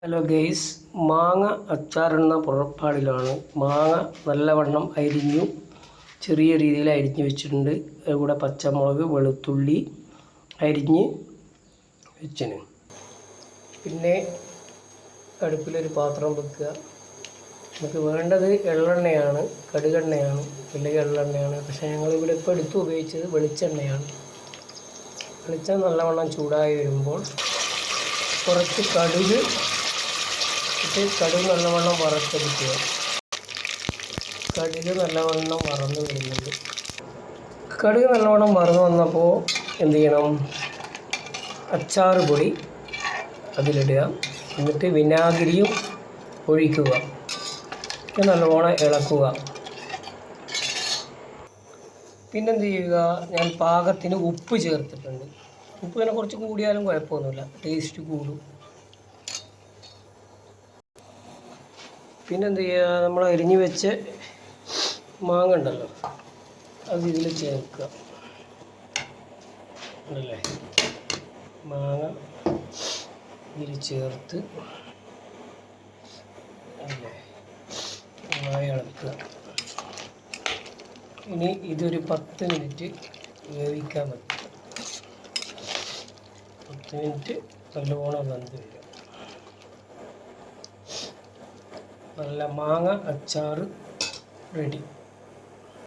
Hello guys, മാങ്ങ അച്ചാറിടുന്ന പുറപ്പാടിലാണ്. മാങ്ങ നല്ലവണ്ണം അരിഞ്ഞു ചെറിയ രീതിയിൽ അരിഞ്ഞു വെച്ചിട്ടുണ്ട്. അതുകൂടെ പച്ചമുളക്, വെളുത്തുള്ളി അരിഞ്ഞ് വെച്ചിന്. പിന്നെ അടുപ്പിലൊരു പാത്രം വെക്കുക. നമുക്ക് വേണ്ടത് എള്ളെണ്ണയാണ്, കടുകെണ്ണയാണ്, അല്ലെങ്കിൽ എള്ളെണ്ണയാണ്. പക്ഷേ ഞങ്ങളിവിടെ ഇപ്പോൾ എടുത്ത് ഉപയോഗിച്ചത് വെളിച്ചെണ്ണയാണ്. വെളിച്ചെണ്ണ നല്ലവണ്ണം ചൂടായി വരുമ്പോൾ കുറച്ച് കടുക് നല്ലവണ്ണം വറുത്തെടുക്കുക. കടുക് നല്ലവണ്ണം വറന്ന് വരുന്നുണ്ട്. കടുക് നല്ലവണ്ണം വറന്ന് വന്നപ്പോൾ എന്ത് ചെയ്യണം? അച്ചാർ പൊടി അതിലിടുക. എന്നിട്ട് വിനാഗിരിയും ഒഴിക്കുക. നല്ലവണ്ണം ഇളക്കുക. പിന്നെന്ത് ചെയ്യുക? ഞാൻ പാകത്തിന് ഉപ്പ് ചേർത്തിട്ടുണ്ട്. ഉപ്പ് ഇങ്ങനെ കുറച്ച് കൂടിയാലും കുഴപ്പമൊന്നുമില്ല, ടേസ്റ്റ് കൂടും. പിന്നെന്ത് ചെയ്യുക? നമ്മൾ അരിഞ്ഞ് വെച്ച് മാങ്ങ ഉണ്ടല്ലോ, അത് ഇതിൽ ചേർക്കുക. അല്ലേ, മാങ്ങ ഇതിൽ ചേർത്ത് അല്ലേ നന്നായി ഇളക്കുക. ഇനി ഇതൊരു 10 മിനിറ്റ് വേവിക്കാൻ പറ്റും. 10 മിനിറ്റ് നല്ലോണം വെന്ത് വരും. നല്ല മാങ്ങ അച്ചാർ റെഡി.